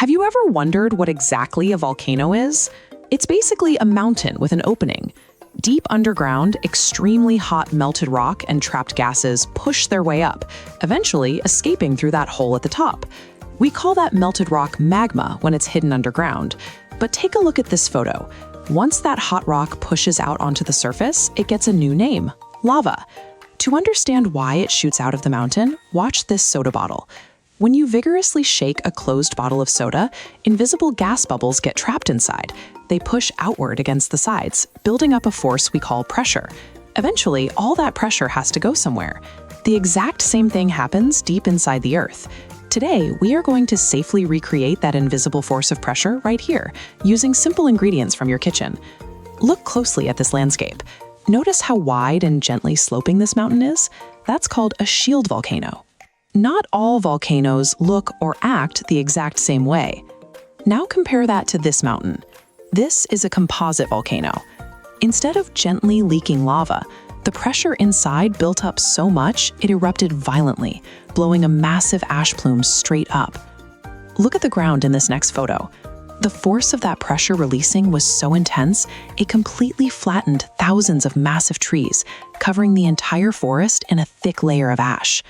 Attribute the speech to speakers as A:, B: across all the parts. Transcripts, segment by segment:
A: Have you ever wondered what exactly a volcano is? It's basically a mountain with an opening. Deep underground, extremely hot melted rock and trapped gases push their way up, eventually escaping through that hole at the top. We call that melted rock magma when it's hidden underground. But take a look at this photo. Once that hot rock pushes out onto the surface, it gets a new name: lava. To understand why it shoots out of the mountain, watch this soda bottle. When you vigorously shake a closed bottle of soda, invisible gas bubbles get trapped inside. They push outward against the sides, building up a force we call pressure. Eventually, all that pressure has to go somewhere. The exact same thing happens deep inside the Earth. Today, we are going to safely recreate that invisible force of pressure right here, using simple ingredients from your kitchen. Look closely at this landscape. Notice how wide and gently sloping this mountain is? That's called a shield volcano. Not all volcanoes look or act the exact same way. Now compare that to this mountain. This is a composite volcano. Instead of gently leaking lava, the pressure inside built up so much it erupted violently, blowing a massive ash plume straight up. Look at the ground in this next photo. The force of that pressure releasing was so intense, it completely flattened thousands of massive trees, covering the entire forest in a thick layer of ash.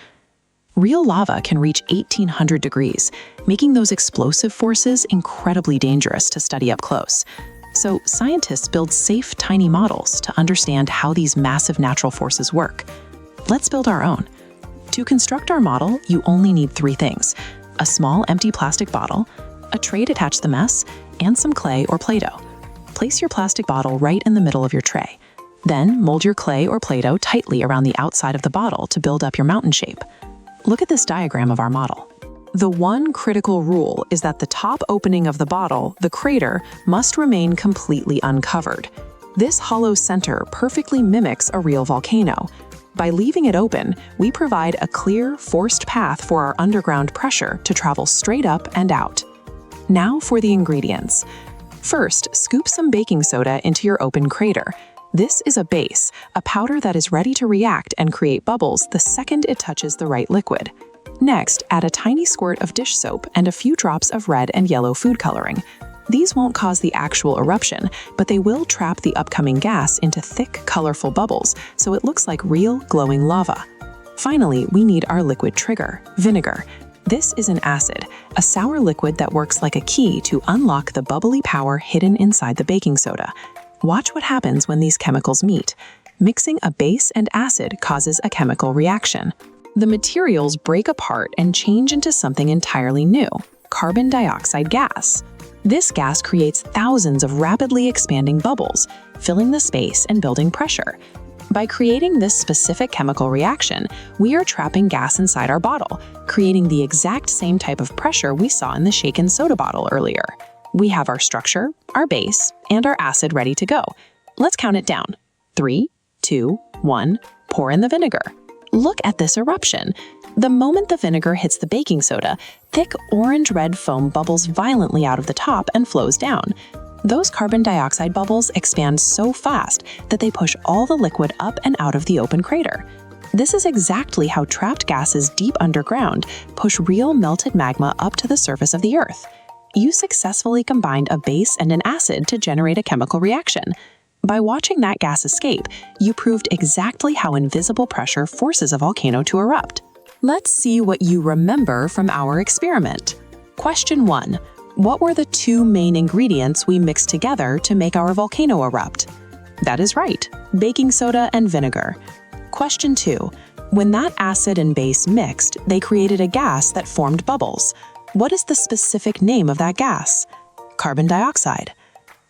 A: Real lava can reach 1800 degrees, making those explosive forces incredibly dangerous to study up close. So scientists build safe, tiny models to understand how these massive natural forces work. Let's build our own. To construct our model, you only need 3 things: a small empty plastic bottle, a tray to attach the mess, and some clay or Play-Doh. Place your plastic bottle right in the middle of your tray. Then mold your clay or Play-Doh tightly around the outside of the bottle to build up your mountain shape. Look at this diagram of our model. The one critical rule is that the top opening of the bottle, the crater, must remain completely uncovered. This hollow center perfectly mimics a real volcano. By leaving it open, we provide a clear, forced path for our underground pressure to travel straight up and out. Now for the ingredients. First, scoop some baking soda into your open crater. This is a base, a powder that is ready to react and create bubbles the second it touches the right liquid. Next, add a tiny squirt of dish soap and a few drops of red and yellow food coloring. These won't cause the actual eruption, but they will trap the upcoming gas into thick, colorful bubbles, so it looks like real, glowing lava. Finally, we need our liquid trigger, vinegar. This is an acid, a sour liquid that works like a key to unlock the bubbly power hidden inside the baking soda. Watch what happens when these chemicals meet. Mixing a base and acid causes a chemical reaction. The materials break apart and change into something entirely new: carbon dioxide gas. This gas creates thousands of rapidly expanding bubbles, filling the space and building pressure. By creating this specific chemical reaction, we are trapping gas inside our bottle, creating the exact same type of pressure we saw in the shaken soda bottle earlier. We have our structure, our base, and our acid ready to go. Let's count it down. 3, 2, 1, pour in the vinegar. Look at this eruption. The moment the vinegar hits the baking soda, thick orange-red foam bubbles violently out of the top and flows down. Those carbon dioxide bubbles expand so fast that they push all the liquid up and out of the open crater. This is exactly how trapped gases deep underground push real melted magma up to the surface of the Earth. You successfully combined a base and an acid to generate a chemical reaction. By watching that gas escape, you proved exactly how invisible pressure forces a volcano to erupt. Let's see what you remember from our experiment. Question 1. What were the 2 main ingredients we mixed together to make our volcano erupt? That is right, baking soda and vinegar. Question 2. When that acid and base mixed, they created a gas that formed bubbles. What is the specific name of that gas? Carbon dioxide.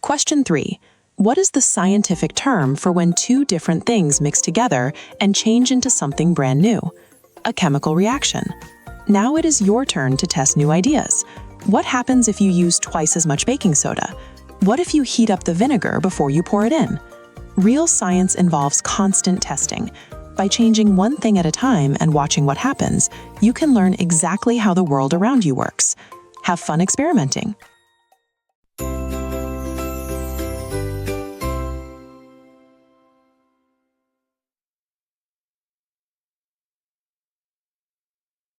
A: Question 3. What is the scientific term for when 2 different things mix together and change into something brand new? A chemical reaction. Now it is your turn to test new ideas. What happens if you use twice as much baking soda? What if you heat up the vinegar before you pour it in? Real science involves constant testing. By changing one thing at a time and watching what happens, you can learn exactly how the world around you works. Have fun experimenting.